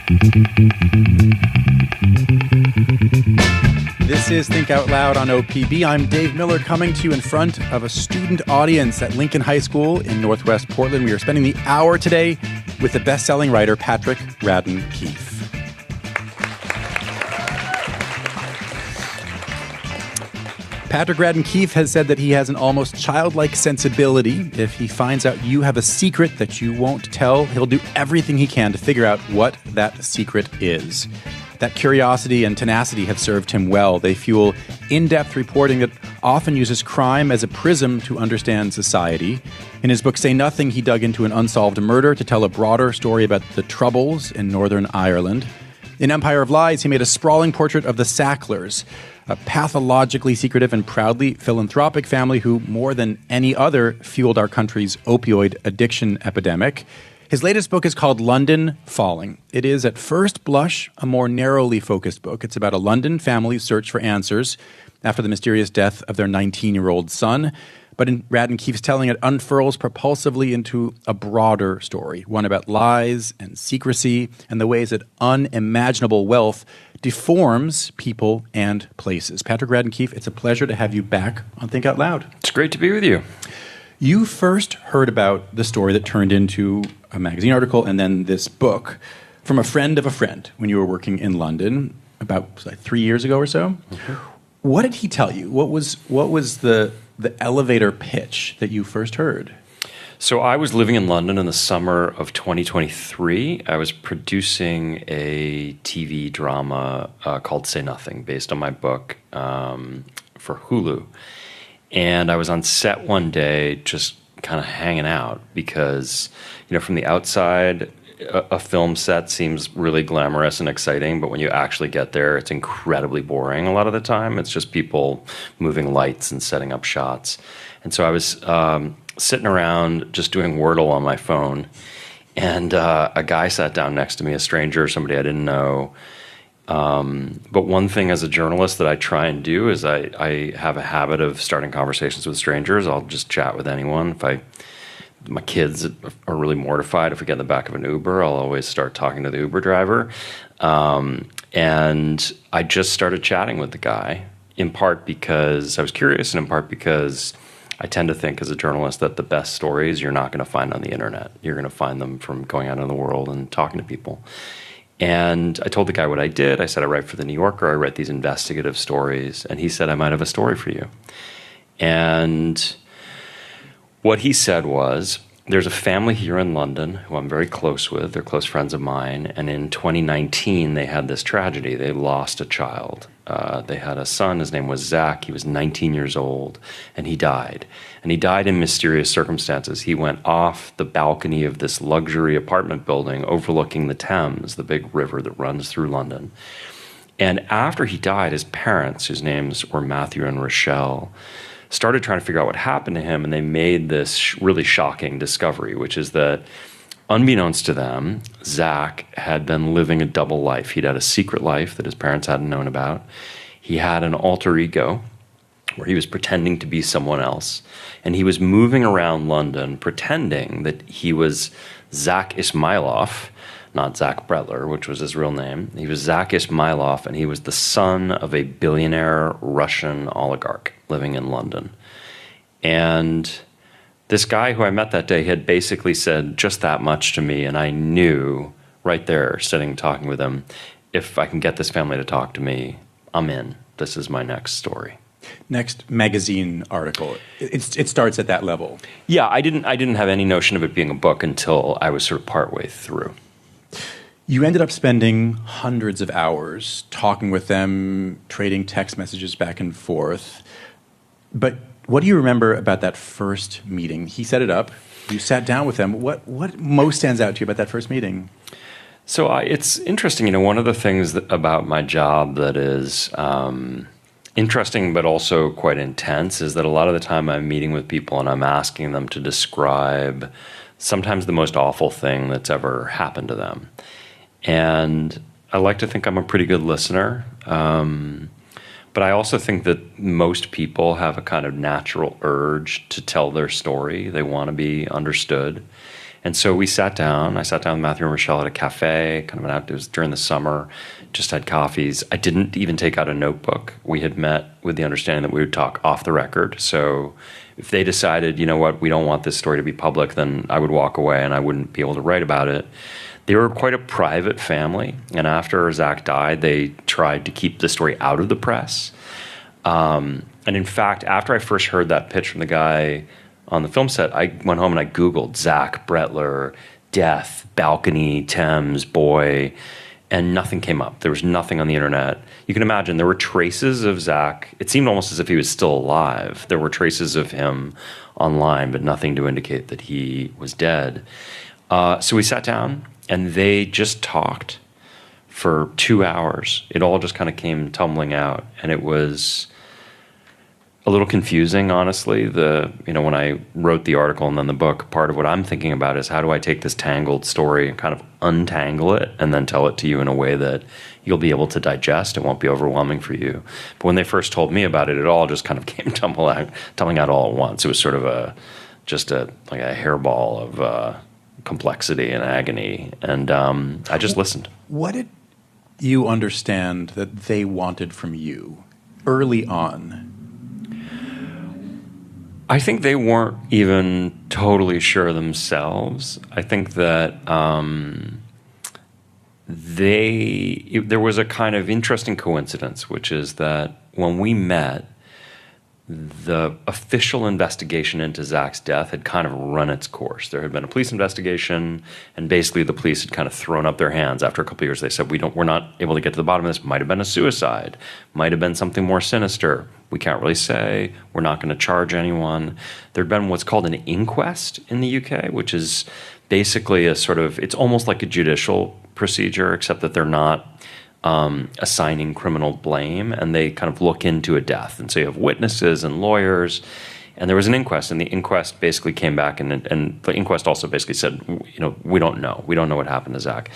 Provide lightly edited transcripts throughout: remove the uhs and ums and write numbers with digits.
This is Think Out Loud on OPB. I'm Dave Miller, coming to you in front of a student audience at Lincoln High School in Northwest Portland. We are spending the hour today with the best-selling writer Patrick Radden Keefe. Patrick Radden Keefe has said that he has an almost childlike sensibility. If he finds out you have a secret that you won't tell, he'll do everything he can to figure out what that secret is. That curiosity and tenacity have served him well. They fuel in-depth reporting that often uses crime as a prism to understand society. In his book, Say Nothing, he dug into an unsolved murder to tell a broader story about the Troubles in Northern Ireland. In Empire of Lies, he made a sprawling portrait of the Sacklers, a pathologically secretive and proudly philanthropic family who, more than any other, fueled our country's opioid addiction epidemic. His latest book is called London Falling. It is, at first blush, a more narrowly focused book. It's about a London family's search for answers after the mysterious death of their 19-year-old son. But in Radden Keefe's telling, it unfurls propulsively into a broader story, one about lies and secrecy and the ways that unimaginable wealth deforms people and places. Patrick Radden Keefe, it's a pleasure to have you back on Think Out Loud. It's great to be with you. You first heard about the story that turned into a magazine article and then this book from a friend of a friend when you were working in London about 3 years ago or so. Mm-hmm. What did he tell you? What was the elevator pitch that you first heard? So I was living in London in the summer of 2023. I was producing a TV drama called Say Nothing, based on my book for Hulu. And I was on set one day just kind of hanging out because, from the outside, a film set seems really glamorous and exciting, but when you actually get there, it's incredibly boring a lot of the time. It's just people moving lights and setting up shots. And so I was sitting around just doing Wordle on my phone, and a guy sat down next to me, a stranger, somebody I didn't know. But one thing as a journalist that I try and do is I have a habit of starting conversations with strangers. I'll just chat with anyone. My kids are really mortified if we get in the back of an Uber, I'll always start talking to the Uber driver. And I just started chatting with the guy, in part because I was curious and in part because I tend to think as a journalist that the best stories you're not going to find on the internet. You're going to find them from going out in the world and talking to people. And I told the guy what I did. I said, I write for The New Yorker. I write these investigative stories. And he said, I might have a story for you. And what he said was, there's a family here in London who I'm very close with. They're close friends of mine. And in 2019, they had this tragedy. They lost a child. They had a son. His name was Zac. He was 19 years old, and he died. And he died in mysterious circumstances. He went off the balcony of this luxury apartment building overlooking the Thames, the big river that runs through London. And after he died, his parents, whose names were Matthew and Rochelle, started trying to figure out what happened to him, and they made this really shocking discovery, which is that unbeknownst to them, Zac had been living a double life. He'd had a secret life that his parents hadn't known about. He had an alter ego where he was pretending to be someone else, and he was moving around London pretending that he was Zac Ismailov, not Zac Brettler, which was his real name. He was Zac Ismailov, and he was the son of a billionaire Russian oligarch living in London. And this guy who I met that day had basically said just that much to me, and I knew right there, sitting talking with him, if I can get this family to talk to me, I'm in. This is my next story. Next magazine article. It starts at that level. Yeah, I didn't have any notion of it being a book until I was sort of partway through. You ended up spending hundreds of hours talking with them, trading text messages back and forth. But what do you remember about that first meeting? He set it up. You sat down with them. What most stands out to you about that first meeting? So it's interesting. One of the things about my job that is interesting but also quite intense is that a lot of the time I'm meeting with people and I'm asking them to describe sometimes the most awful thing that's ever happened to them. And I like to think I'm a pretty good listener. But I also think that most people have a kind of natural urge to tell their story. They want to be understood. And so we sat down. I sat down with Matthew and Rochelle at a cafe, it was during the summer, just had coffees. I didn't even take out a notebook. We had met with the understanding that we would talk off the record. So if they decided, you know what, we don't want this story to be public, then I would walk away and I wouldn't be able to write about it. They were quite a private family. And after Zac died, they tried to keep the story out of the press. And in fact, after I first heard that pitch from the guy on the film set, I went home and I Googled Zac Brettler, death, balcony, Thames, boy, and nothing came up. There was nothing on the internet. You can imagine there were traces of Zac. It seemed almost as if he was still alive. There were traces of him online, but nothing to indicate that he was dead. So we sat down and they just talked for 2 hours. It all just kind of came tumbling out, and it was a little confusing, honestly. When I wrote the article and then the book, part of what I'm thinking about is how do I take this tangled story and kind of untangle it and then tell it to you in a way that you'll be able to digest. It won't be overwhelming for you. But when they first told me about it, it all just kind of came tumbling out all at once. It was sort of a hairball of complexity and agony, and I just listened. What did you understand that they wanted from you early on? I think they weren't even totally sure themselves. I think that there was a kind of interesting coincidence, which is that when we met, the official investigation into Zac's death had kind of run its course. There had been a police investigation, and basically the police had kind of thrown up their hands. After a couple of years, they said, we're not able to get to the bottom of this. Might have been a suicide. Might have been something more sinister. We can't really say. We're not going to charge anyone. There'd been what's called an inquest in the UK, which is basically it's almost like a judicial procedure, except that they're not assigning criminal blame, and they kind of look into a death. And so you have witnesses and lawyers, and there was an inquest, and the inquest basically came back, and the inquest also basically said, we don't know. We don't know what happened to Zac.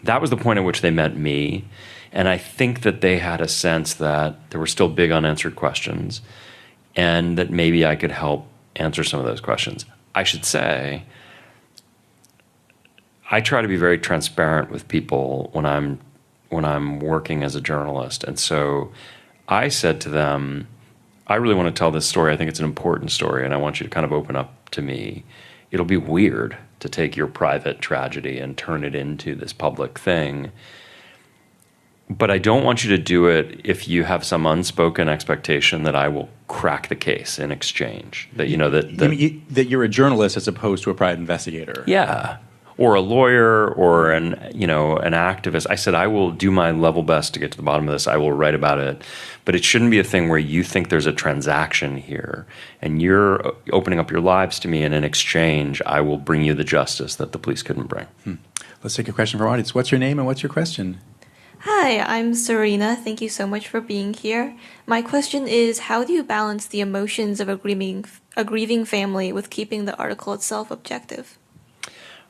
That was the point at which they met me, and I think that they had a sense that there were still big unanswered questions, and that maybe I could help answer some of those questions. I should say, I try to be very transparent with people when I'm working as a journalist. And so I said to them, I really want to tell this story. I think it's an important story, and I want you to kind of open up to me. It'll be weird to take your private tragedy and turn it into this public thing. But I don't want you to do it if you have some unspoken expectation that I will crack the case in exchange. That that you're a journalist as opposed to a private investigator. Yeah. Or a lawyer, or an activist. I said, I will do my level best to get to the bottom of this. I will write about it. But it shouldn't be a thing where you think there's a transaction here, and you're opening up your lives to me, and in exchange, I will bring you the justice that the police couldn't bring. Let's take a question from our audience. What's your name and what's your question? Hi, I'm Serena. Thank you so much for being here. My question is, how do you balance the emotions of a grieving family with keeping the article itself objective?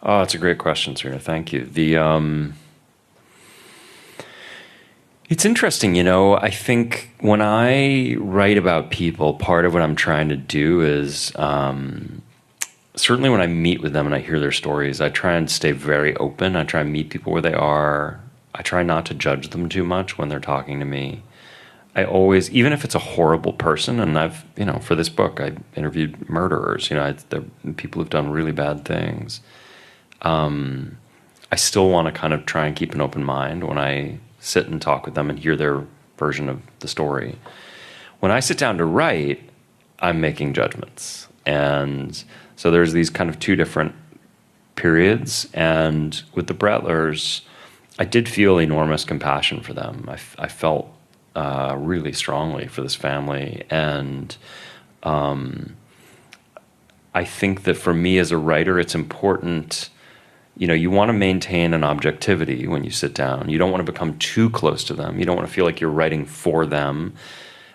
Oh, it's a great question, Serena. Thank you. It's interesting, I think when I write about people, part of what I'm trying to do is, certainly when I meet with them and I hear their stories, I try and stay very open. I try and meet people where they are. I try not to judge them too much when they're talking to me. I always, even if it's a horrible person, and I've, for this book, I interviewed murderers, they're people who've done really bad things. I still want to kind of try and keep an open mind when I sit and talk with them and hear their version of the story. When I sit down to write, I'm making judgments. And so there's these kind of two different periods. And with the Brettlers, I did feel enormous compassion for them. I felt really strongly for this family. And I think that for me as a writer, it's important. You want to maintain an objectivity when you sit down. You don't want to become too close to them. You don't want to feel like you're writing for them.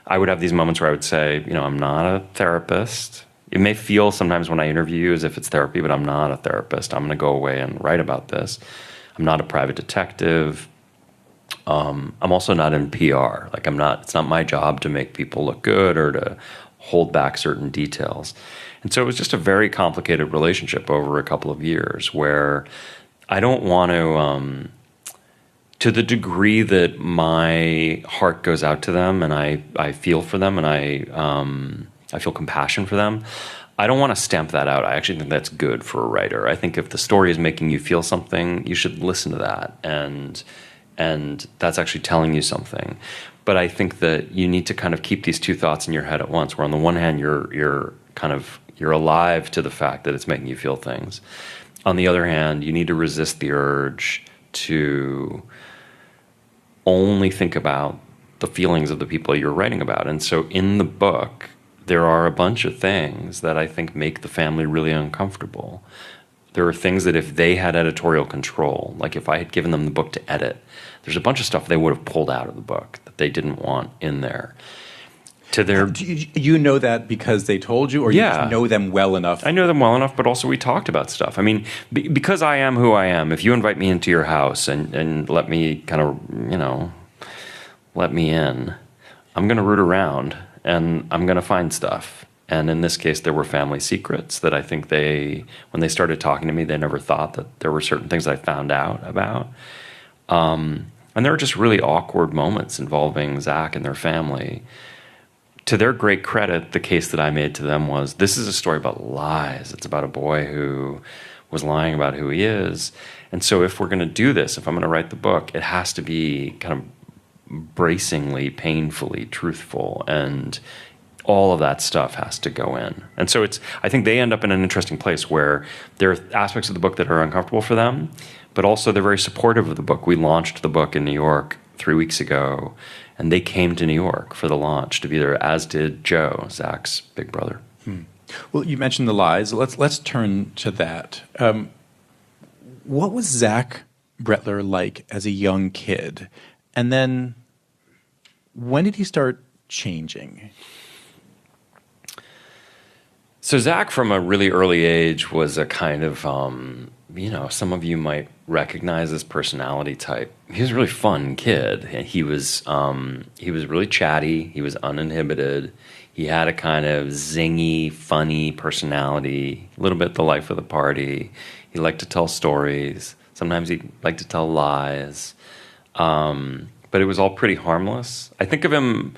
I would have these moments where I would say, I'm not a therapist. It may feel sometimes when I interview you as if it's therapy, but I'm not a therapist. I'm going to go away and write about this. I'm not a private detective. I'm also not in PR. It's not my job to make people look good or to hold back certain details. And so it was just a very complicated relationship over a couple of years where I don't want to the degree that my heart goes out to them and I feel for them and I feel compassion for them, I don't want to stamp that out. I actually think that's good for a writer. I think if the story is making you feel something, you should listen to that. And that's actually telling you something. But I think that you need to kind of keep these two thoughts in your head at once, where on the one hand, you're alive to the fact that it's making you feel things. On the other hand, you need to resist the urge to only think about the feelings of the people you're writing about. And so in the book, there are a bunch of things that I think make the family really uncomfortable. There are things that if they had editorial control, like if I had given them the book to edit, there's a bunch of stuff they would have pulled out of the book that they didn't want in there. Do you know that because they told you, or you just know them well enough? I know them well enough, but also we talked about stuff. I mean, because I am who I am, if you invite me into your house and let me kind of, let me in, I'm going to root around and I'm going to find stuff. And in this case, there were family secrets that I think when they started talking to me, they never thought that there were certain things I found out about. And there were just really awkward moments involving Zac and their family. To their great credit, the case that I made to them was, this is a story about lies. It's about a boy who was lying about who he is. And so if we're going to do this, if I'm going to write the book, it has to be kind of bracingly, painfully truthful, and all of that stuff has to go in. And so I think they end up in an interesting place where there are aspects of the book that are uncomfortable for them, but also they're very supportive of the book. We launched the book in New York 3 weeks ago, and they came to New York for the launch to be there, as did Joe, Zac's big brother. Well, you mentioned the lies. Let's turn to that. What was Zac Brettler like as a young kid? And then when did he start changing? So Zac, from a really early age, was a kind of, some of you might recognize his personality type. He was a really fun kid. He was really chatty. He was uninhibited. He had a kind of zingy, funny personality, a little bit the life of the party. He liked to tell stories. Sometimes he liked to tell lies. But it was all pretty harmless. I think of him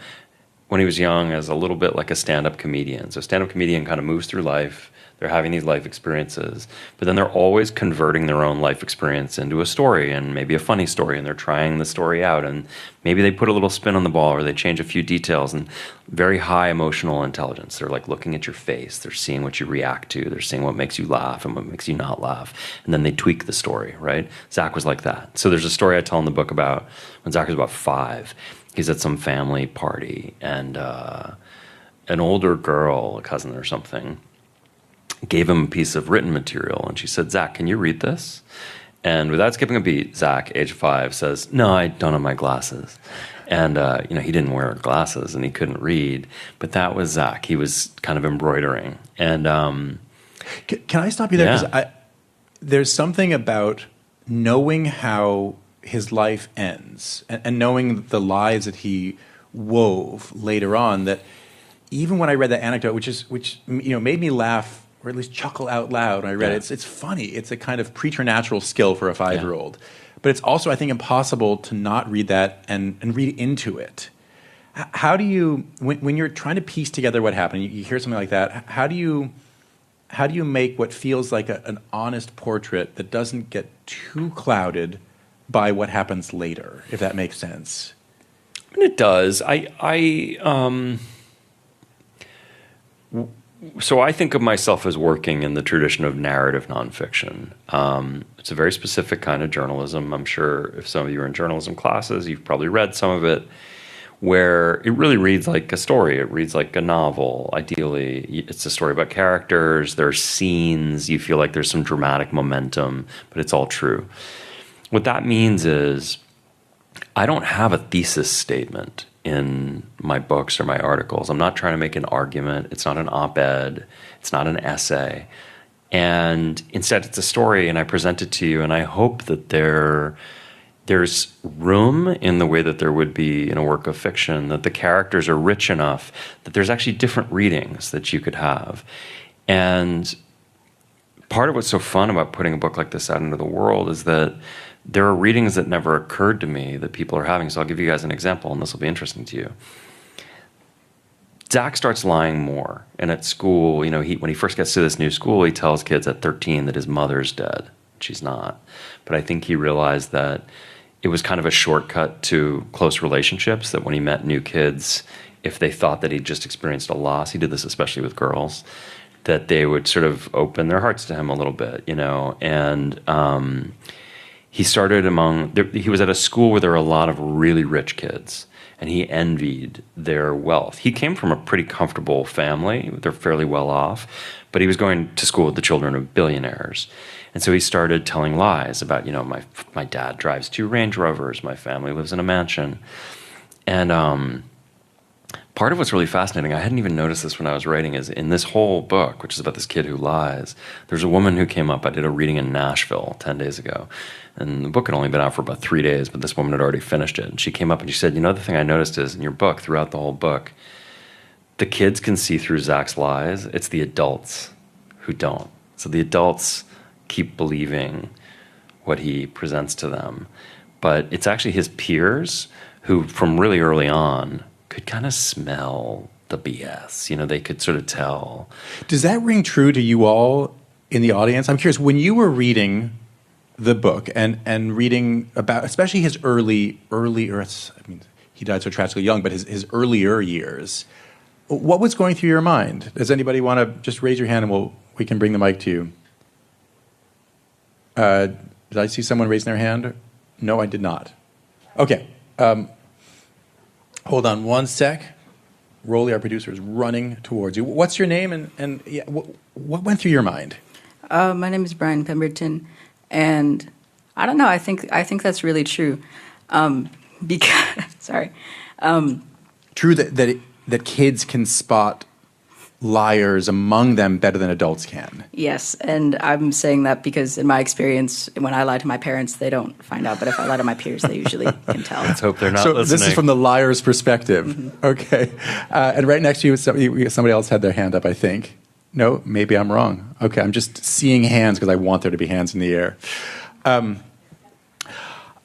when he was young as a little bit like a stand-up comedian. So a stand-up comedian kind of moves through life. They're having these life experiences, but then they're always converting their own life experience into a story, and maybe a funny story, and they're trying the story out, and maybe they put a little spin on the ball, or they change a few details, and very high emotional intelligence. They're like looking at your face. They're seeing what you react to. They're seeing what makes you laugh and what makes you not laugh, and then they tweak the story, right? Zac was like that. So there's a story I tell in the book about when Zac was about 5. He's at some family party, and an older girl, a cousin or something, gave him a piece of written material, and she said, "Zac, can you read this?" And without skipping a beat, Zac, age 5, says, "No, I don't have my glasses." And he didn't wear glasses, and he couldn't read. But that was Zac. He was kind of embroidering. And can I stop you there? Because there's something about knowing how his life ends and knowing the lies that he wove later on, that even when I read that anecdote, which made me laugh, or at least chuckle out loud when I read it. It's funny. It's a kind of preternatural skill for a 5-year-old. But it's also, I think, impossible to not read that and read into it. How do you, when you're trying to piece together what happened, you hear something like that, how do you make what feels like an honest portrait that doesn't get too clouded by what happens later, if that makes sense? It does. So I think of myself as working in the tradition of narrative nonfiction. It's a very specific kind of journalism. I'm sure if some of you are in journalism classes, you've probably read some of it, where it really reads like a story. It reads like a novel. Ideally, it's a story about characters. There are scenes. You feel like there's some dramatic momentum, but it's all true. What that means is I don't have a thesis statement in my books or my articles. I'm not trying to make an argument. It's not an op-ed. It's not an essay. And instead, it's a story, and I present it to you, and I hope that there there's room in the way that there would be in a work of fiction, that the characters are rich enough that there's actually different readings that you could have. And part of what's so fun about putting a book like this out into the world is that there are readings that never occurred to me that people are having. So I'll give you guys an example, and this will be interesting to you. Zac starts lying more. And at school, when he first gets to this new school, he tells kids at 13 that his mother's dead. She's not. But I think he realized that it was kind of a shortcut to close relationships, that when he met new kids, if they thought that he'd just experienced a loss, he did this especially with girls, that they would sort of open their hearts to him a little bit, And he started he was at a school where there were a lot of really rich kids, and he envied their wealth. He came from a pretty comfortable family. They're fairly well off, but he was going to school with the children of billionaires. And so he started telling lies about, my dad drives 2 Range Rovers, my family lives in a mansion. And part of what's really fascinating, I hadn't even noticed this when I was writing, is in this whole book, which is about this kid who lies, there's a woman who came up. I did a reading in Nashville 10 days ago. And the book had only been out for about 3 days, but this woman had already finished it. And she came up and she said, the thing I noticed is in your book, throughout the whole book, the kids can see through Zac's lies. It's the adults who don't. So the adults keep believing what he presents to them. But it's actually his peers who, from really early on, could kind of smell the BS. They could sort of tell. Does that ring true to you all in the audience? I'm curious, when you were reading the book and reading about, especially his earlier, he died so tragically young, but his earlier years, what was going through your mind? Does anybody want to just raise your hand and we can bring the mic to you? Did I see someone raising their hand? No, I did not. Okay. Hold on one sec. Rolly, our producer, is running towards you. What's your name and what went through your mind? My name is Brian Pemberton, and I don't know. I think that's really true. Because sorry. True that kids can spot liars among them better than adults can. Yes, and I'm saying that because in my experience, when I lie to my parents, they don't find out. But if I lie to my peers, they usually can tell. Let's hope they're not so listening. This is from the liar's perspective. Mm-hmm. Okay. And right next to you, somebody else had their hand up, I think. No, maybe I'm wrong. Okay, I'm just seeing hands because I want there to be hands in the air.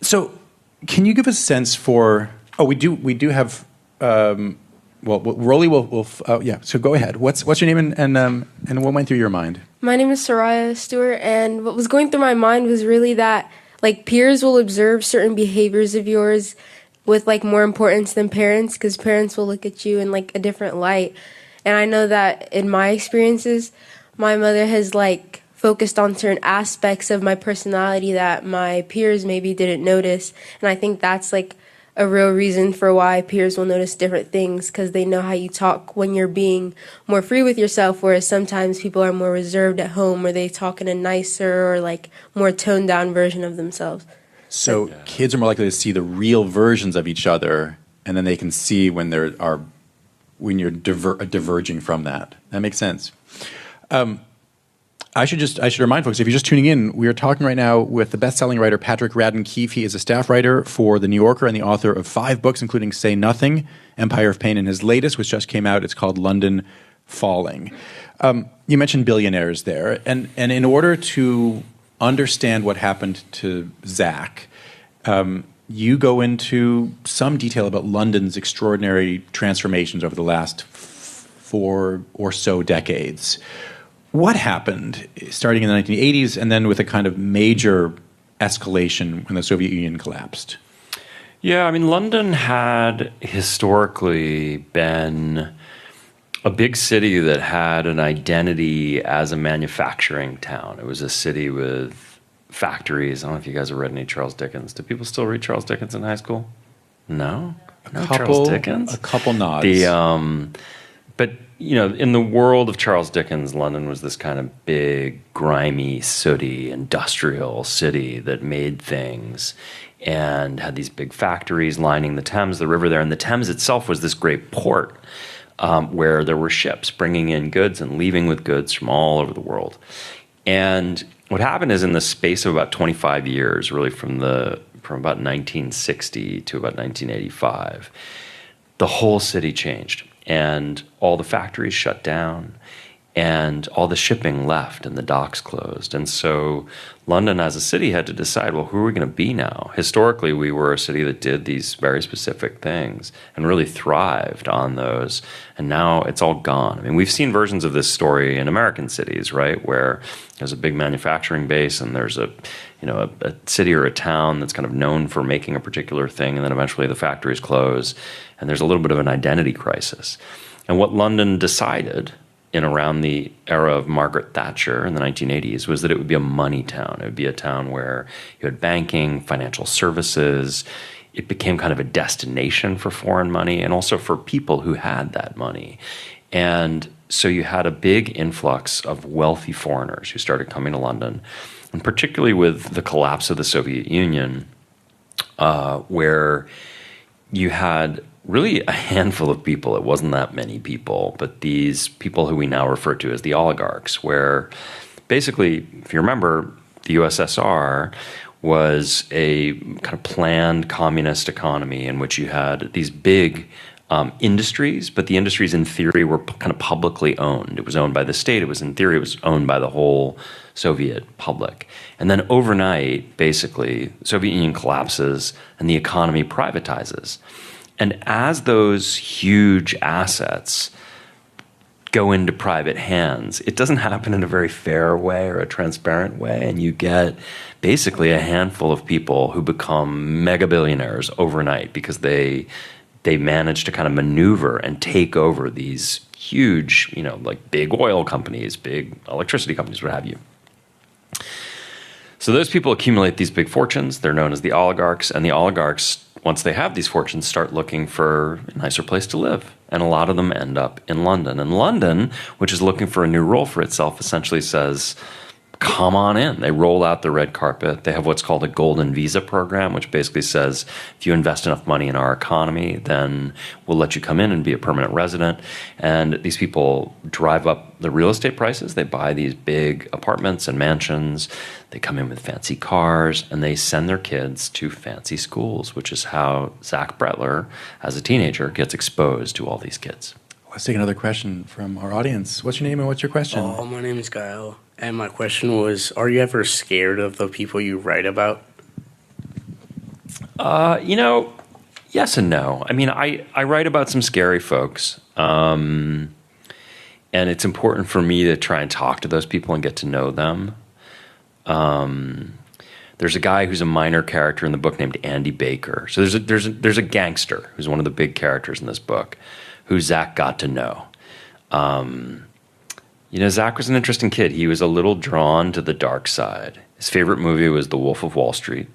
So can you give a sense for... Oh, we do have... Well, Rolly will yeah. So go ahead. What's your name and what went through your mind? My name is Soraya Stewart, and what was going through my mind was really that peers will observe certain behaviors of yours with more importance than parents, because parents will look at you in a different light. And I know that in my experiences, my mother has focused on certain aspects of my personality that my peers maybe didn't notice, and I think that's a real reason for why peers will notice different things, because they know how you talk when you're being more free with yourself, whereas sometimes people are more reserved at home, or they talk in a nicer or more toned down version of themselves. So kids are more likely to see the real versions of each other, and then they can see when you're diverging from that. That makes sense. I should remind folks, if you're just tuning in, we are talking right now with the best-selling writer Patrick Radden Keefe. He is a staff writer for The New Yorker and the author of 5 books, including Say Nothing, Empire of Pain, and his latest, which just came out. It's called London Falling. You mentioned billionaires there, and in order to understand what happened to Zac, you go into some detail about London's extraordinary transformations over the last 4 or so decades. What happened starting in the 1980s and then with a kind of major escalation when the Soviet Union collapsed? Yeah, London had historically been a big city that had an identity as a manufacturing town. It was a city with factories. I don't know if you guys have read any Charles Dickens. Do people still read Charles Dickens in high school? No? Charles Dickens? A couple nods. But in the world of Charles Dickens, London was this kind of big, grimy, sooty, industrial city that made things and had these big factories lining the Thames, the river there. And the Thames itself was this great port where there were ships bringing in goods and leaving with goods from all over the world. And what happened is, in the space of about 25 years, really from from about 1960 to about 1985, the whole city changed, and all the factories shut down, and all the shipping left, and the docks closed. And so London as a city had to decide, well, who are we going to be now? Historically, we were a city that did these very specific things and really thrived on those. And now it's all gone. I mean, we've seen versions of this story in American cities, right, where there's a big manufacturing base and there's a city or a town that's kind of known for making a particular thing, and then eventually the factories close, and there's a little bit of an identity crisis. And what London decided in around the era of Margaret Thatcher in the 1980s was that it would be a money town. It would be a town where you had banking, financial services. It became kind of a destination for foreign money and also for people who had that money. And so you had a big influx of wealthy foreigners who started coming to London, and particularly with the collapse of the Soviet Union, where you had really a handful of people. It wasn't that many people, but these people who we now refer to as the oligarchs, where basically, if you remember, the USSR was a kind of planned communist economy in which you had these big industries, but the industries in theory were kind of publicly owned. It was owned by the state. It was in theory, it was owned by the whole Soviet public. And then overnight, basically, the Soviet Union collapses and the economy privatizes. And as those huge assets go into private hands, it doesn't happen in a very fair way or a transparent way. And you get basically a handful of people who become mega billionaires overnight because they manage to kind of maneuver and take over these huge, like big oil companies, big electricity companies, what have you. So those people accumulate these big fortunes. They're known as the oligarchs, and the oligarchs, once they have these fortunes, start looking for a nicer place to live. And a lot of them end up in London. And London, which is looking for a new role for itself, essentially says, come on in. They roll out the red carpet. They have what's called a golden visa program, which basically says, if you invest enough money in our economy, then we'll let you come in and be a permanent resident. And these people drive up the real estate prices. They buy these big apartments and mansions. They come in with fancy cars, and they send their kids to fancy schools, which is how Zac Brettler, as a teenager, gets exposed to all these kids. Let's take another question from our audience. What's your name and what's your question? Oh, my name is Gael, and my question was, are you ever scared of the people you write about? Yes and no. I mean, I write about some scary folks, and it's important for me to try and talk to those people and get to know them. There's a guy who's a minor character in the book named Andy Baker. So there's a gangster who's one of the big characters in this book, who Zac got to know. Zac was an interesting kid. He was a little drawn to the dark side. His favorite movie was The Wolf of Wall Street.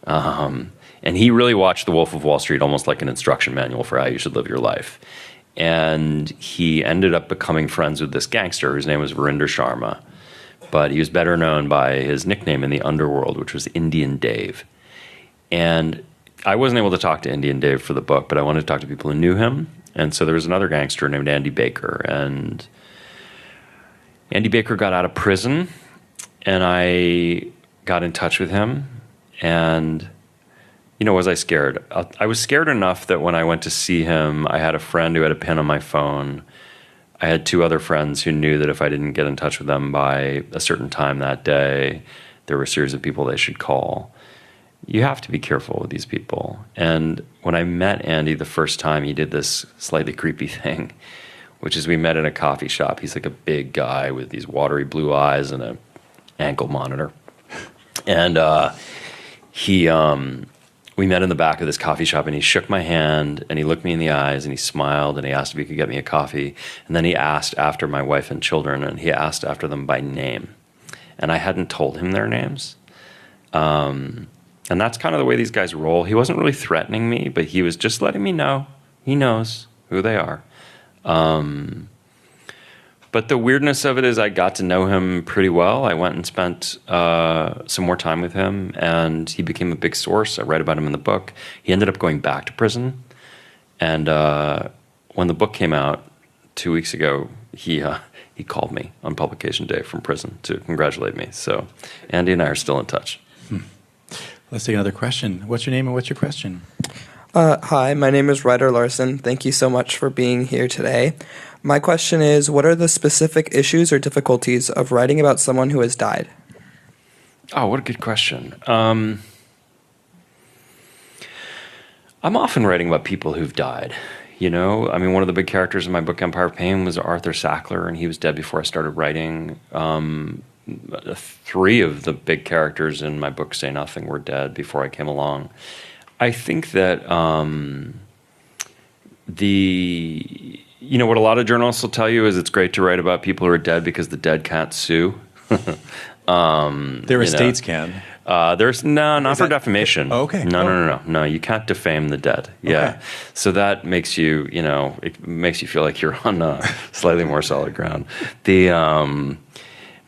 And he really watched The Wolf of Wall Street almost like an instruction manual for how you should live your life. And he ended up becoming friends with this gangster whose name was Verinder Sharma. But he was better known by his nickname in the underworld, which was Indian Dave. And I wasn't able to talk to Indian Dave for the book, but I wanted to talk to people who knew him. And so there was another gangster named Andy Baker. And Andy Baker got out of prison, and I got in touch with him. And, was I scared? I was scared enough that when I went to see him, I had a friend who had a pin on my phone. I had two other friends who knew that if I didn't get in touch with them by a certain time that day, there were a series of people they should call. You have to be careful with these people. And when I met Andy the first time, he did this slightly creepy thing, which is we met in a coffee shop. He's like a big guy with these watery blue eyes and an ankle monitor. And we met in the back of this coffee shop, and he shook my hand, and he looked me in the eyes, and he smiled, and he asked if he could get me a coffee. And then he asked after my wife and children, and he asked after them by name. And I hadn't told him their names. And that's kind of the way these guys roll. He wasn't really threatening me, but he was just letting me know. He knows who they are. But the weirdness of it is I got to know him pretty well. I went and spent some more time with him, and he became a big source. I write about him in the book. He ended up going back to prison. And when the book came out 2 weeks ago, he called me on publication day from prison to congratulate me. So Andy and I are still in touch. Let's take another question. What's your name and what's your question? Hi, my name is Ryder Larson. Thank you so much for being here today. My question is, what are the specific issues or difficulties of writing about someone who has died? Oh, what a good question. I'm often writing about people who've died. You know, I mean, one of the big characters in my book, Empire of Pain, was Arthur Sackler, and he was dead before I started writing. 3 of the big characters in my book, Say Nothing, were dead before I came along. I think that what a lot of journalists will tell you is it's great to write about people who are dead because the dead can't sue. Their estates can. There's not for defamation. Oh, okay. No. You can't defame the dead. Yeah. Okay. So that makes you, it makes you feel like you're on slightly more solid ground.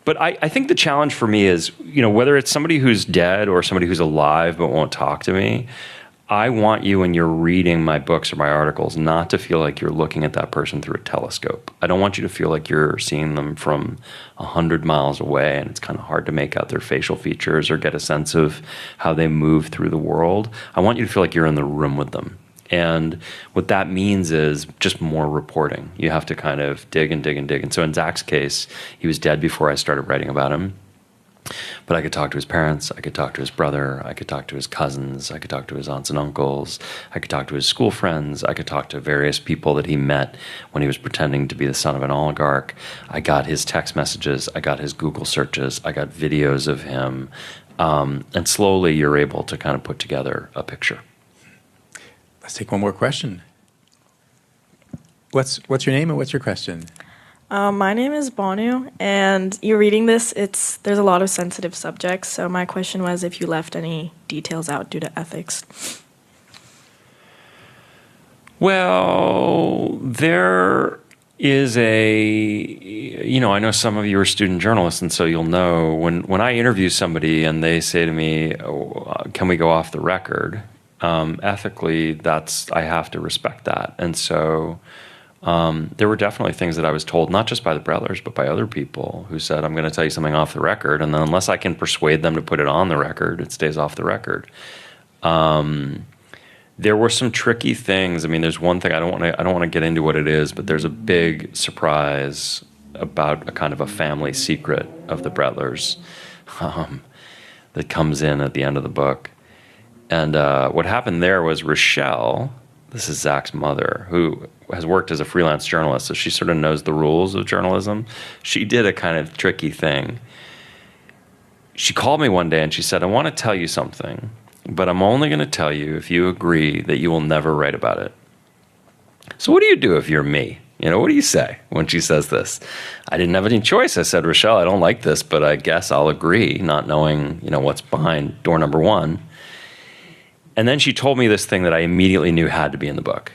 But I think the challenge for me is, whether it's somebody who's dead or somebody who's alive but won't talk to me, I want you, when you're reading my books or my articles, not to feel like you're looking at that person through a telescope. I don't want you to feel like you're seeing them from 100 miles away and it's kind of hard to make out their facial features or get a sense of how they move through the world. I want you to feel like you're in the room with them. And what that means is just more reporting. You have to kind of dig and dig and dig. And so in Zac's case, he was dead before I started writing about him. But I could talk to his parents, I could talk to his brother, I could talk to his cousins, I could talk to his aunts and uncles, I could talk to his school friends, I could talk to various people that he met when he was pretending to be the son of an oligarch. I got his text messages, I got his Google searches, I got videos of him. And slowly you're able to kind of put together a picture. Let's take one more question. What's your name and what's your question? My name is Bonu, and you're reading this. There's a lot of sensitive subjects, so my question was if you left any details out due to ethics. Well, there is I know some of you are student journalists, and so you'll know when I interview somebody and they say to me, can we go off the record? Ethically, I have to respect that. And so there were definitely things that I was told, not just by the Brettlers, but by other people who said, I'm going to tell you something off the record, and then unless I can persuade them to put it on the record, it stays off the record. There were some tricky things. I mean, there's one thing, I don't want to get into what it is, but there's a big surprise about a kind of a family secret of the Brettlers that comes in at the end of the book. And what happened there was Rochelle, this is Zac's mother, who has worked as a freelance journalist, so she sort of knows the rules of journalism. She did a kind of tricky thing. She called me one day and she said, I want to tell you something, but I'm only going to tell you if you agree that you will never write about it. So what do you do if you're me? What do you say when she says this? I didn't have any choice. I said, Rochelle, I don't like this, but I guess I'll agree, not knowing, what's behind door number 1. And then she told me this thing that I immediately knew had to be in the book.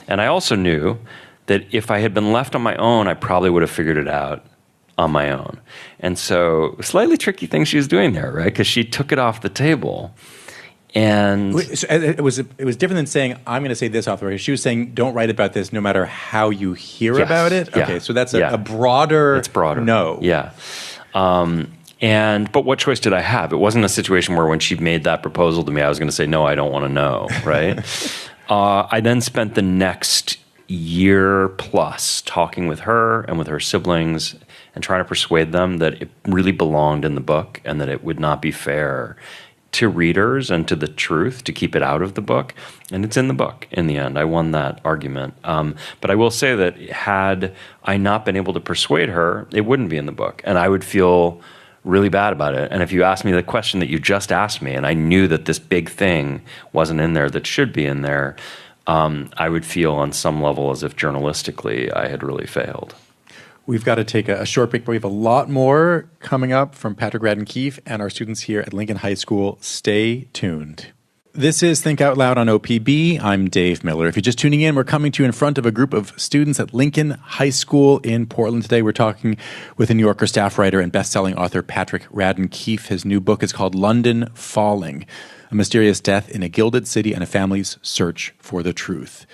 And I also knew that if I had been left on my own, I probably would have figured it out on my own. And so, slightly tricky thing she was doing there, right? Because she took it off the table. And so it was different than saying, I'm going to say this off the record. She was saying, don't write about this no matter how you hear about it. Yeah. Okay, so that's a broader... It's broader. No. Yeah. But what choice did I have? It wasn't a situation where when she made that proposal to me, I was going to say, no, I don't want to know, right? I then spent the next year plus talking with her and with her siblings and trying to persuade them that it really belonged in the book and that it would not be fair to readers and to the truth to keep it out of the book. And it's in the book in the end. I won that argument. But I will say that had I not been able to persuade her, it wouldn't be in the book. And I would feel really bad about it. And if you asked me the question that you just asked me, and I knew that this big thing wasn't in there that should be in there, I would feel on some level as if journalistically I had really failed. We've got to take a short break, but we have a lot more coming up from Patrick Radden Keefe and our students here at Lincoln High School. Stay tuned. This is Think Out Loud on OPB. I'm Dave Miller. If you're just tuning in, we're coming to you in front of a group of students at Lincoln High School in Portland today. We're talking with the New Yorker staff writer and best-selling author Patrick Radden Keefe. His new book is called London Falling, A Mysterious Death in a Gilded City and a Family's Search for the Truth.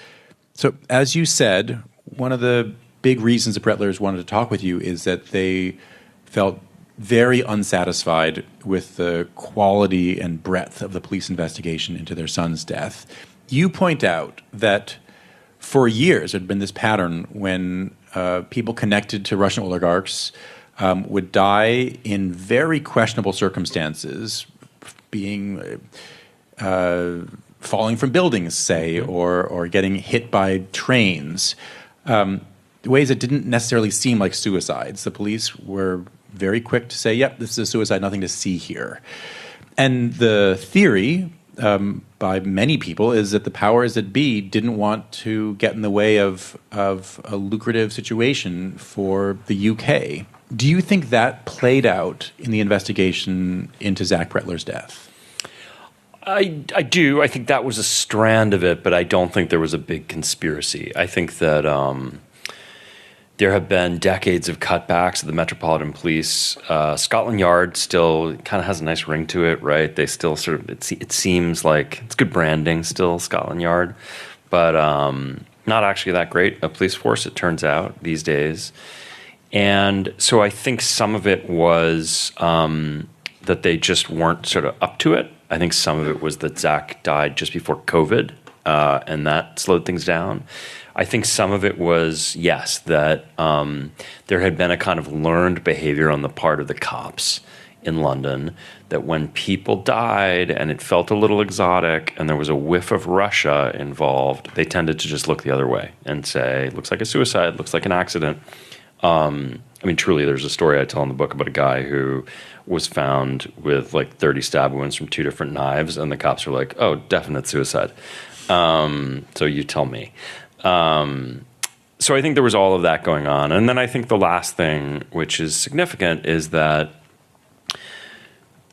So, as you said, one of the big reasons the Brettlers wanted to talk with you is that they felt very unsatisfied with the quality and breadth of the police investigation into their son's death. You point out that for years there had been this pattern when people connected to Russian oligarchs would die in very questionable circumstances, being falling from buildings, say, or getting hit by trains, ways that didn't necessarily seem like suicides. The police were very quick to say, yep, this is a suicide, nothing to see here. And the theory by many people is that the powers that be didn't want to get in the way of a lucrative situation for the UK. Do you think that played out in the investigation into Zac Brettler's death? I do. I think that was a strand of it, but I don't think there was a big conspiracy. I think that there have been decades of cutbacks of the Metropolitan Police. Scotland Yard still kind of has a nice ring to it, right? They still sort of, it seems like it's good branding still, Scotland Yard, but not actually that great a police force, it turns out, these days. And so I think some of it was that they just weren't sort of up to it. I think some of it was that Zac died just before COVID, and that slowed things down. I think some of it was, yes, that there had been a kind of learned behavior on the part of the cops in London that when people died and it felt a little exotic and there was a whiff of Russia involved, they tended to just look the other way and say, looks like a suicide, looks like an accident. I mean, truly, there's a story I tell in the book about a guy who was found with like 30 stab wounds from 2 different knives, and the cops were like, oh, definite suicide. So you tell me. So I think there was all of that going on. And then I think the last thing, which is significant, is that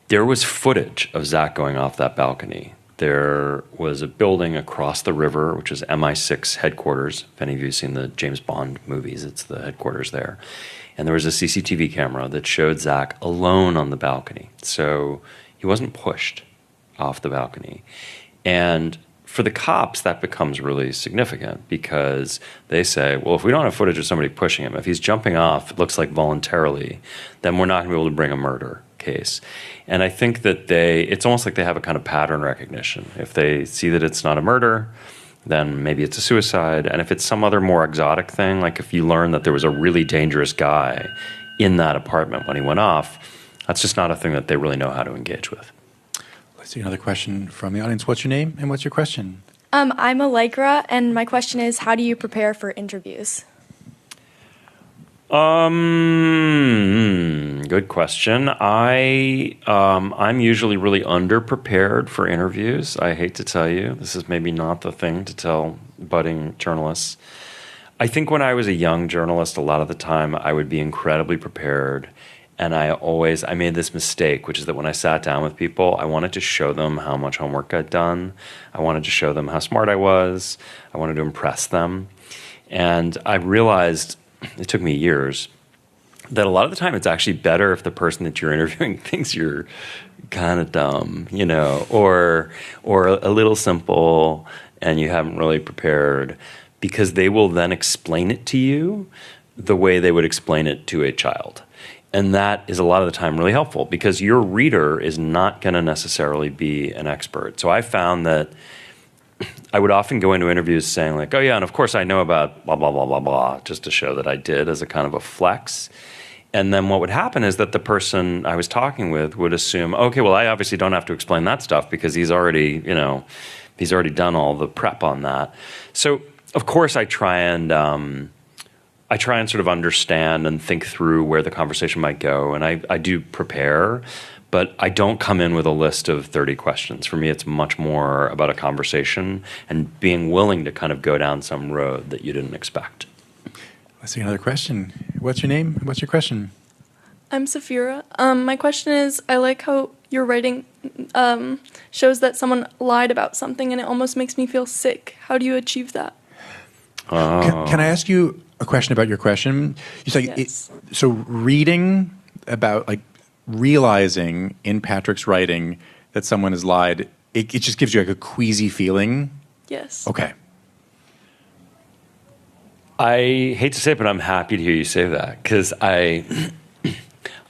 there was footage of Zac going off that balcony. There was a building across the river, which is MI6 headquarters. If any of you have seen the James Bond movies, it's the headquarters there. And there was a CCTV camera that showed Zac alone on the balcony. So he wasn't pushed off the balcony. And for the cops, that becomes really significant because they say, well, if we don't have footage of somebody pushing him, if he's jumping off, it looks like voluntarily, then we're not going to be able to bring a murder case. And I think that it's almost like they have a kind of pattern recognition. If they see that it's not a murder, then maybe it's a suicide. And if it's some other more exotic thing, like if you learn that there was a really dangerous guy in that apartment when he went off, that's just not a thing that they really know how to engage with. Let's see another question from the audience. What's your name and what's your question? I'm Allegra, and my question is, how do you prepare for interviews? Good question. I'm usually really underprepared for interviews. I hate to tell you, this is maybe not the thing to tell budding journalists. I think when I was a young journalist, a lot of the time I would be incredibly prepared. And I made this mistake, which is that when I sat down with people, I wanted to show them how much homework I'd done. I wanted to show them how smart I was. I wanted to impress them. And I realized, it took me years, that a lot of the time it's actually better if the person that you're interviewing thinks you're kind of dumb, or a little simple and you haven't really prepared, because they will then explain it to you the way they would explain it to a child. And that is a lot of the time really helpful because your reader is not going to necessarily be an expert. So I found that I would often go into interviews saying like, oh yeah, and of course I know about blah, blah, blah, blah, blah, just to show that I did as a kind of a flex. And then what would happen is that the person I was talking with would assume, okay, well, I obviously don't have to explain that stuff because he's already done all the prep on that. So of course I try and sort of understand and think through where the conversation might go, and I do prepare, but I don't come in with a list of 30 questions. For me, it's much more about a conversation and being willing to kind of go down some road that you didn't expect. Let's see another question. What's your name? What's your question? I'm Safira. My question is, I like how your writing shows that someone lied about something, and it almost makes me feel sick. How do you achieve that? Can I ask you a question about your question? You say yes. So reading about, like, realizing in Patrick's writing that someone has lied, it just gives you like a queasy feeling? Yes. Okay. I hate to say it, but I'm happy to hear you say that because I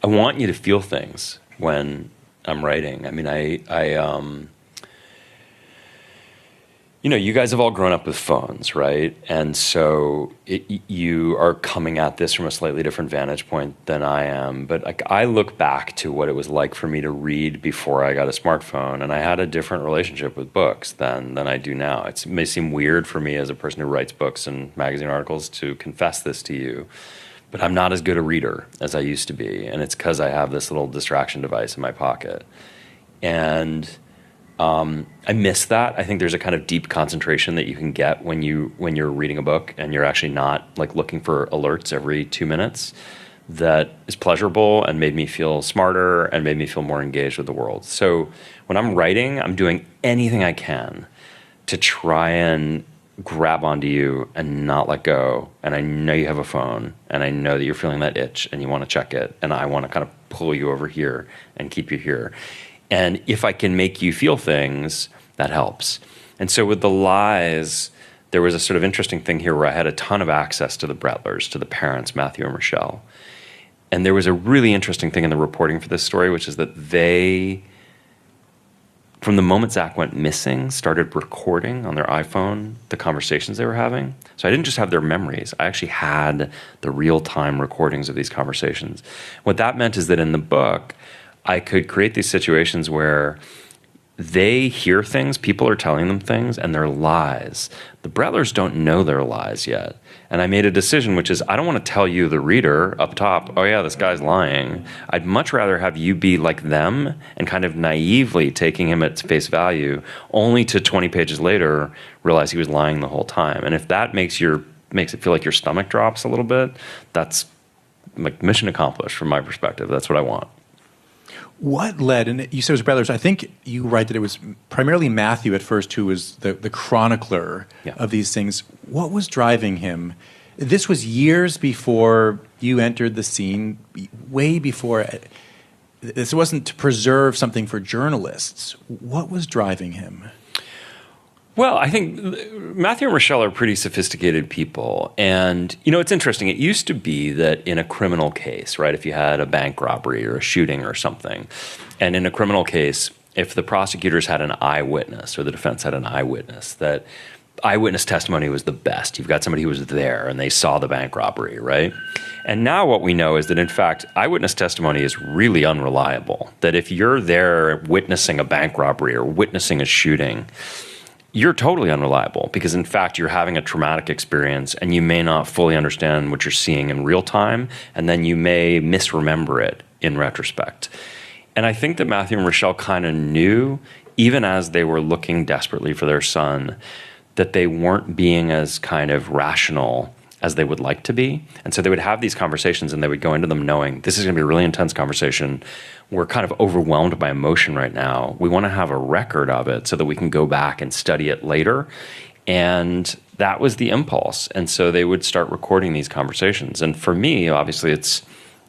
I want you to feel things when I'm writing. I mean, you guys have all grown up with phones, right? And so you are coming at this from a slightly different vantage point than I am. But like, I look back to what it was like for me to read before I got a smartphone, and I had a different relationship with books than I do now. It may seem weird for me as a person who writes books and magazine articles to confess this to you, but I'm not as good a reader as I used to be, and it's because I have this little distraction device in my pocket. And I miss that. I think there's a kind of deep concentration that you can get when you're reading a book and you're actually not like looking for alerts every 2 minutes. That is pleasurable and made me feel smarter and made me feel more engaged with the world. So when I'm writing, I'm doing anything I can to try and grab onto you and not let go. And I know you have a phone, and I know that you're feeling that itch and you want to check it, and I want to kind of pull you over here and keep you here. And if I can make you feel things, that helps. And so with the lies, there was a sort of interesting thing here where I had a ton of access to the Brettlers, to the parents, Matthew and Rochelle. And there was a really interesting thing in the reporting for this story, which is that they, from the moment Zac went missing, started recording on their iPhone the conversations they were having. So I didn't just have their memories. I actually had the real-time recordings of these conversations. What that meant is that in the book, I could create these situations where they hear things, people are telling them things, and they're lies. The Brettlers don't know they're lies yet. And I made a decision, which is I don't want to tell you, the reader, up top, oh yeah, this guy's lying. I'd much rather have you be like them and kind of naively taking him at face value, only to 20 pages later realize he was lying the whole time. And if that makes it feel like your stomach drops a little bit, that's like mission accomplished from my perspective. That's what I want. What led, and you said it was brothers, I think you write that it was primarily Matthew at first who was the chronicler of these things. What was driving him? This was years before you entered the scene, way before. This wasn't to preserve something for journalists. What was driving him? Well, I think Matthew and Rochelle are pretty sophisticated people. And, it's interesting. It used to be that in a criminal case, right, if you had a bank robbery or a shooting or something, and in a criminal case, if the prosecutors had an eyewitness or the defense had an eyewitness, that eyewitness testimony was the best. You've got somebody who was there and they saw the bank robbery, right? And now what we know is that, in fact, eyewitness testimony is really unreliable. That if you're there witnessing a bank robbery or witnessing a shooting, you're totally unreliable because, in fact, you're having a traumatic experience and you may not fully understand what you're seeing in real time, and then you may misremember it in retrospect. And I think that Matthew and Rochelle kind of knew, even as they were looking desperately for their son, that they weren't being as kind of rational as they would like to be. And so they would have these conversations and they would go into them knowing this is going to be a really intense conversation. We're kind of overwhelmed by emotion right now. We want to have a record of it so that we can go back and study it later. And that was the impulse. And so they would start recording these conversations. And for me, obviously, it's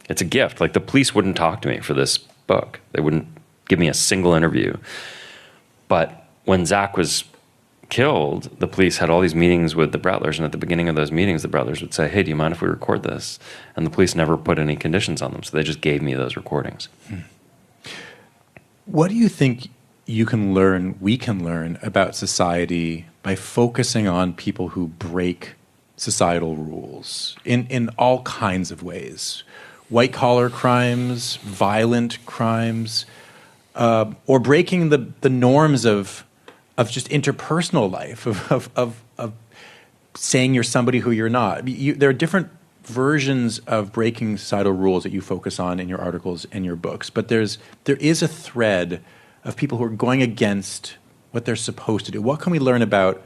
a gift. Like, the police wouldn't talk to me for this book. They wouldn't give me a single interview. But when Zac was killed, the police had all these meetings with the Brettlers, and at the beginning of those meetings, the Brettlers would say, hey, do you mind if we record this? And the police never put any conditions on them, so they just gave me those recordings. What do you think we can learn about society by focusing on people who break societal rules in all kinds of ways? White-collar crimes, violent crimes, or breaking the norms of just interpersonal life, of saying you're somebody who you're not. There are different versions of breaking societal rules that you focus on in your articles and your books, but there is a thread of people who are going against what they're supposed to do. What can we learn about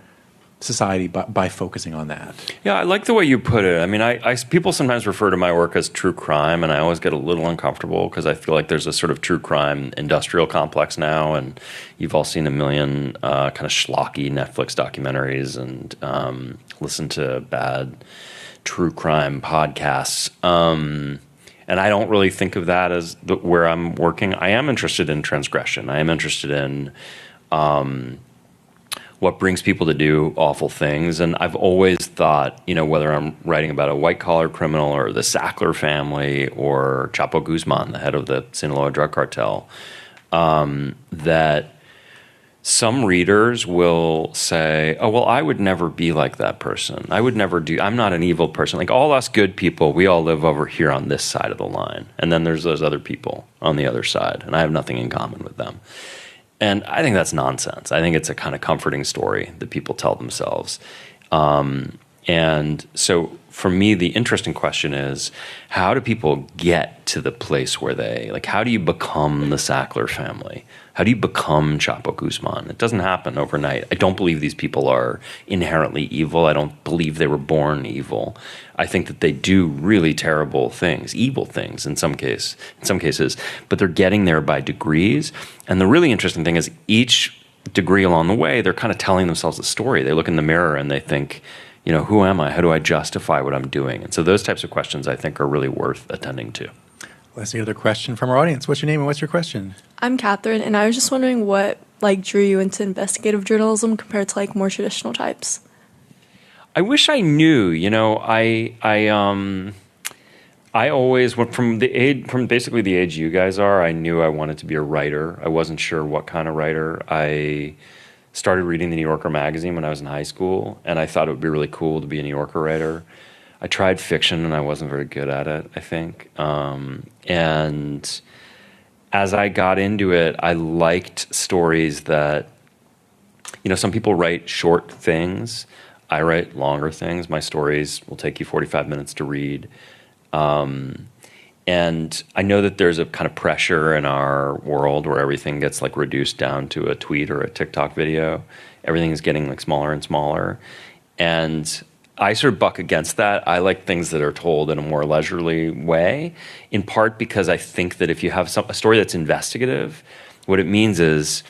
society by focusing on that? Yeah, I like the way you put it. I mean, people sometimes refer to my work as true crime, and I always get a little uncomfortable because I feel like there's a sort of true crime industrial complex now, and you've all seen a million kind of schlocky Netflix documentaries and listened to bad true crime podcasts. And I don't really think of that as where I'm working. I am interested in transgression. I am interested in what brings people to do awful things. And I've always thought, whether I'm writing about a white-collar criminal or the Sackler family or Chapo Guzman, the head of the Sinaloa drug cartel, that some readers will say, oh, well, I would never be like that person. I'm not an evil person. Like all us good people, we all live over here on this side of the line. And then there's those other people on the other side, and I have nothing in common with them. And I think that's nonsense. I think it's a kind of comforting story that people tell themselves. And so for me, the interesting question is, how do people get to the place where how do you become the Sackler family? How do you become Chapo Guzman? It doesn't happen overnight. I don't believe these people are inherently evil. I don't believe they were born evil. I think that they do really terrible things, evil things in some cases, but they're getting there by degrees. And the really interesting thing is each degree along the way, they're kind of telling themselves a story. They look in the mirror and they think, who am I? How do I justify what I'm doing? And so those types of questions I think are really worth attending to. Let's see another question from our audience. What's your name and what's your question? I'm Catherine, and I was just wondering what drew you into investigative journalism compared to more traditional types. I wish I knew. I always went from basically the age you guys are. I knew I wanted to be a writer. I wasn't sure what kind of writer. I started reading the New Yorker magazine when I was in high school, and I thought it would be really cool to be a New Yorker writer. I tried fiction, and I wasn't very good at it, I think. And as I got into it, I liked stories that, some people write short things. I write longer things. My stories will take you 45 minutes to read. And I know that there's a kind of pressure in our world where everything gets reduced down to a tweet or a TikTok video. Everything is getting smaller and smaller. And I sort of buck against that. I like things that are told in a more leisurely way, in part because I think that if you have a story that's investigative, what it means is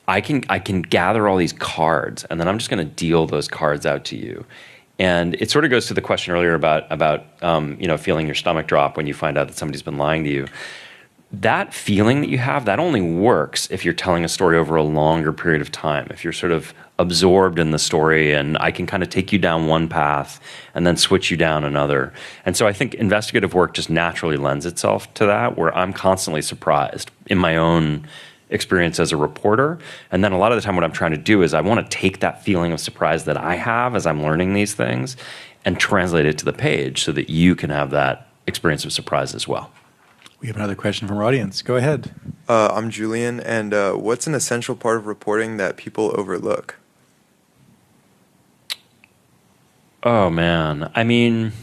I can gather all these cards, and then I'm just going to deal those cards out to you. And it sort of goes to the question earlier about feeling your stomach drop when you find out that somebody's been lying to you. That feeling that you have, that only works if you're telling a story over a longer period of time, if you're sort of absorbed in the story and I can kind of take you down one path and then switch you down another. And so I think investigative work just naturally lends itself to that, where I'm constantly surprised in my own experience as a reporter. And then a lot of the time what I'm trying to do is I want to take that feeling of surprise that I have as I'm learning these things and translate it to the page so that you can have that experience of surprise as well. We have another question from our audience. Go ahead. I'm Julian, and what's an essential part of reporting that people overlook? Oh, man. I mean,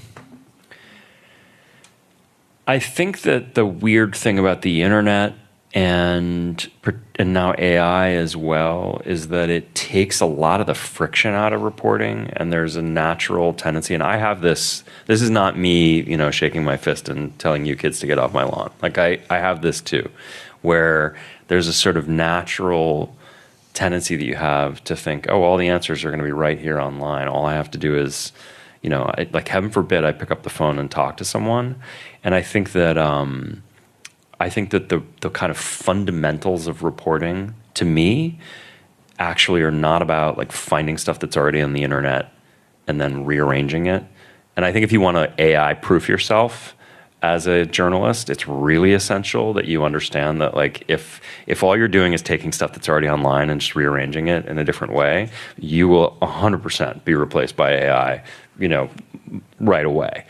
I think that the weird thing about the internet and now AI as well is that it takes a lot of the friction out of reporting, and there's a natural tendency. And I have this is not me, shaking my fist and telling you kids to get off my lawn. I have this too, where there's a sort of natural tendency that you have to think, oh, all the answers are going to be right here online. All I have to do is, heaven forbid I pick up the phone and talk to someone. And I think that the kind of fundamentals of reporting, to me, actually are not about finding stuff that's already on the internet and then rearranging it. And I think if you want to AI proof yourself as a journalist, it's really essential that you understand that if all you're doing is taking stuff that's already online and just rearranging it in a different way, you will 100% be replaced by AI, right away.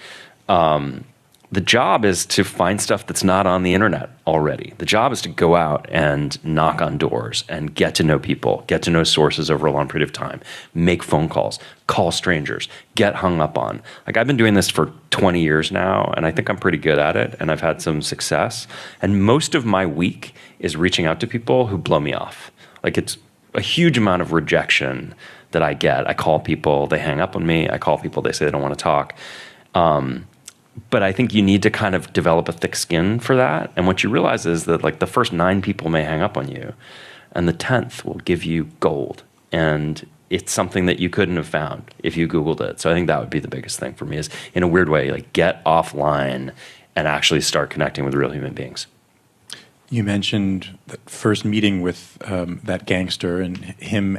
The job is to find stuff that's not on the internet already. The job is to go out and knock on doors and get to know people, get to know sources over a long period of time, make phone calls, call strangers, get hung up on. I've been doing this for 20 years now, and I think I'm pretty good at it, and I've had some success. And most of my week is reaching out to people who blow me off. It's a huge amount of rejection that I get. I call people, they hang up on me. I call people, they say they don't want to talk. But I think you need to kind of develop a thick skin for that. And what you realize is that the first 9 people may hang up on you, and the 10th will give you gold. And it's something that you couldn't have found if you Googled it. So I think that would be the biggest thing for me is, in a weird way, get offline and actually start connecting with real human beings. You mentioned that first meeting with that gangster and him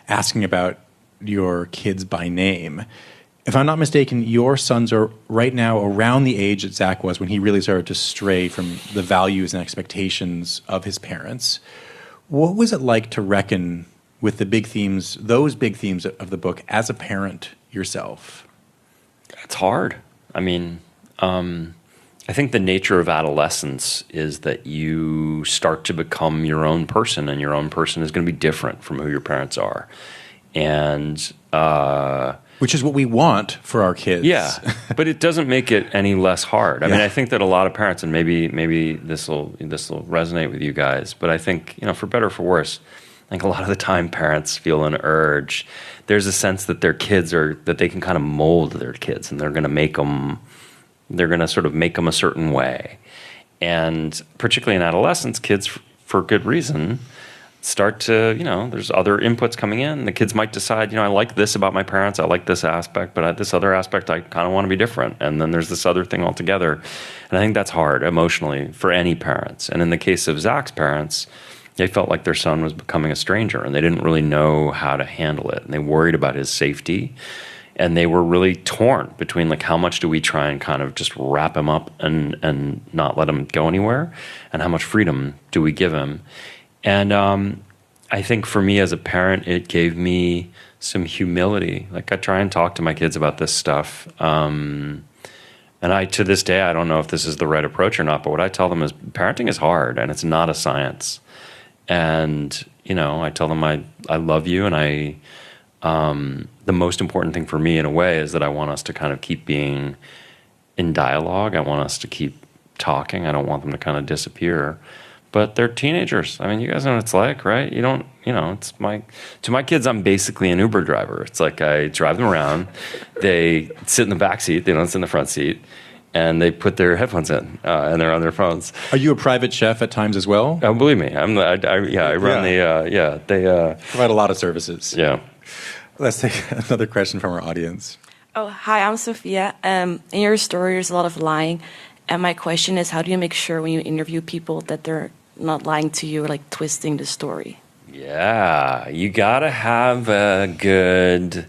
asking about your kids by name. If I'm not mistaken, your sons are right now around the age that Zac was when he really started to stray from the values and expectations of his parents. What was it like to reckon with the big themes, those big themes of the book, as a parent yourself? It's hard. I mean, I think the nature of adolescence is that you start to become your own person, and your own person is going to be different from who your parents are. And which is what we want for our kids. Yeah, but it doesn't make it any less hard. I mean, I think that a lot of parents, and maybe this will resonate with you guys, but I think, for better or for worse, I think a lot of the time parents feel an urge. There's a sense that their kids that they can kind of mold their kids, and they're going to sort of make them a certain way. And particularly in adolescence, kids, for good reason, start to, there's other inputs coming in. The kids might decide, I like this about my parents, I like this aspect, but this other aspect, I kind of want to be different. And then there's this other thing altogether. And I think that's hard emotionally for any parents. And in the case of Zac's parents, they felt like their son was becoming a stranger, and they didn't really know how to handle it. And they worried about his safety. And they were really torn between, like, how much do we try and kind of just wrap him up and not let him go anywhere, and how much freedom do we give him? And I think for me as a parent, it gave me some humility. Like, I try and talk to my kids about this stuff. And to this day, I don't know if this is the right approach or not, but what I tell them is parenting is hard, and it's not a science. And, I tell them I love you, and the most important thing for me in a way is that I want us to kind of keep being in dialogue. I want us to keep talking. I don't want them to kind of disappear. But they're teenagers. I mean, you guys know what it's like, right? You don't, to my kids, I'm basically an Uber driver. It's like I drive them around. They sit in the back seat. They don't sit in the front seat. And they put their headphones in, and they're on their phones. Are you a private chef at times as well? Oh, believe me. I run they provide a lot of services. Yeah. Let's take another question from our audience. Oh, hi, I'm Sophia. In your story, there's a lot of lying. And my question is, how do you make sure when you interview people that they're not lying to you or like twisting the story? Yeah, you gotta have a good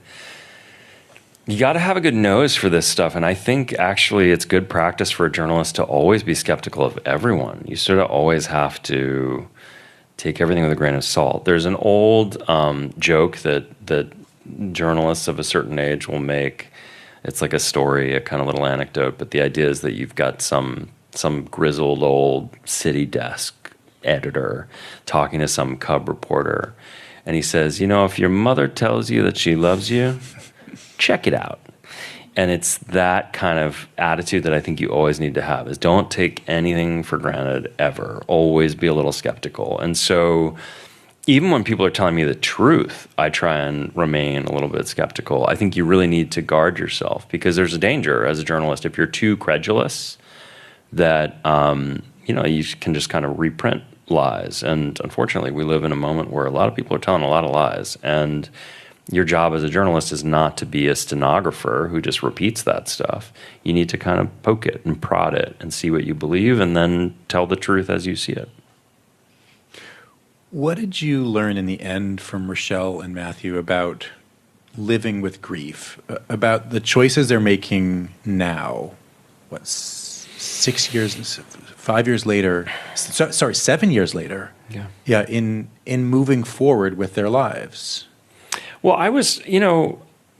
nose for this stuff. And I think actually it's good practice for a journalist to always be skeptical of everyone. You sort of always have to take everything with a grain of salt. There's an old joke that journalists of a certain age will make. It's like a story, a kind of little anecdote, but the idea is that you've got some grizzled old city desk editor talking to some cub reporter, and he says, if your mother tells you that she loves you, check it out. And it's that kind of attitude that I think you always need to have, is don't take anything for granted ever. Always be a little skeptical. And so even when people are telling me the truth, I try and remain a little bit skeptical. I think you really need to guard yourself, because there's a danger as a journalist if you're too credulous that you can just kind of reprint lies. And unfortunately, we live in a moment where a lot of people are telling a lot of lies. And your job as a journalist is not to be a stenographer who just repeats that stuff. You need to kind of poke it and prod it and see what you believe, and then tell the truth as you see it. What did you learn in the end from Rochelle and Matthew about living with grief, about the choices they're making now? 5 years later, 7 years later. Yeah. In moving forward with their lives. Well,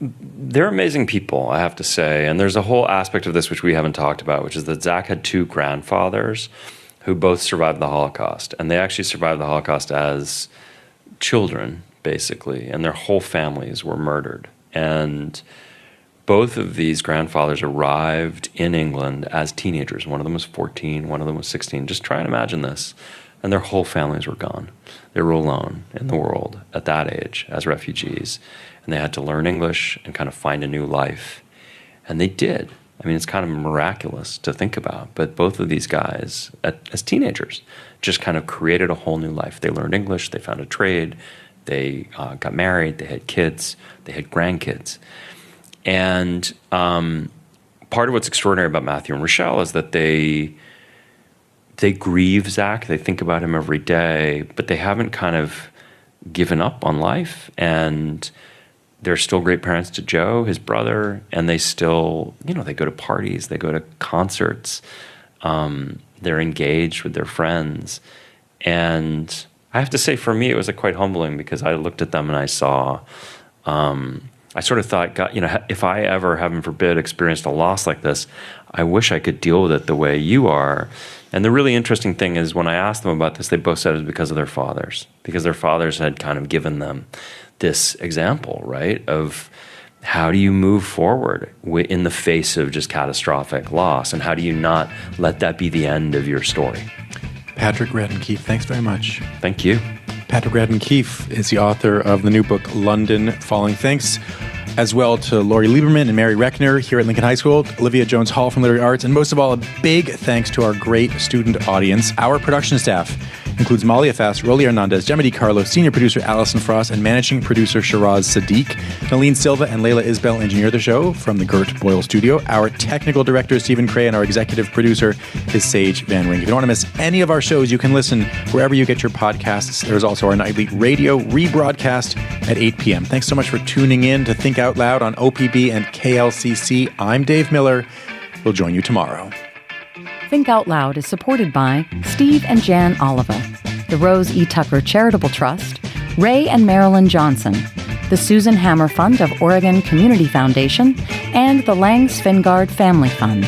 they're amazing people, I have to say. And there's a whole aspect of this which we haven't talked about, which is that Zac had two grandfathers who both survived the Holocaust. And they actually survived the Holocaust as children, basically. And their whole families were murdered. And both of these grandfathers arrived in England as teenagers. One of them was 14, one of them was 16. Just try and imagine this. And their whole families were gone. They were alone in the world at that age as refugees. And they had to learn English and kind of find a new life. And they did. I mean, it's kind of miraculous to think about. But both of these guys, as teenagers, just kind of created a whole new life. They learned English. They found a trade. They got married. They had kids. They had grandkids. And part of what's extraordinary about Matthew and Rochelle is that they grieve Zac. They think about him every day, but they haven't kind of given up on life, and they're still great parents to Joe, his brother, and they still, they go to parties, they go to concerts, they're engaged with their friends. And I have to say, for me, it was quite humbling, because I looked at them and I saw, I sort of thought, God, if I ever, heaven forbid, experienced a loss like this, I wish I could deal with it the way you are. And the really interesting thing is, when I asked them about this, they both said it was because of their fathers, because their fathers had kind of given them this example, right, of how do you move forward in the face of just catastrophic loss, and how do you not let that be the end of your story? Patrick Radden Keefe, thanks very much. Thank you. Patrick Radden Keefe is the author of the new book, London Falling. Thanks as well to Lori Lieberman and Mary Reckner here at Lincoln High School, Olivia Jones Hall from Literary Arts, and most of all, a big thanks to our great student audience. Our production staff includes Malia Fast, Rolly Hernandez, Gemma DiCarlo, senior producer Allison Frost, and managing producer Shiraz Sadiq. Nalene Silva and Layla Isbell engineer the show from the Gert Boyle studio. Our technical director is Stephen Cray, and our executive producer is Sage Van Wing. If you don't want to miss any of our shows, you can listen wherever you get your podcasts. There's also our nightly radio rebroadcast at 8 p.m. Thanks so much for tuning in to Think Out Loud on OPB and KLCC. I'm Dave Miller. We'll join you tomorrow. Think Out Loud is supported by Steve and Jan Oliva, the Rose E. Tucker Charitable Trust, Ray and Marilyn Johnson, the Susan Hammer Fund of Oregon Community Foundation, and the Lang Svengard Family Fund.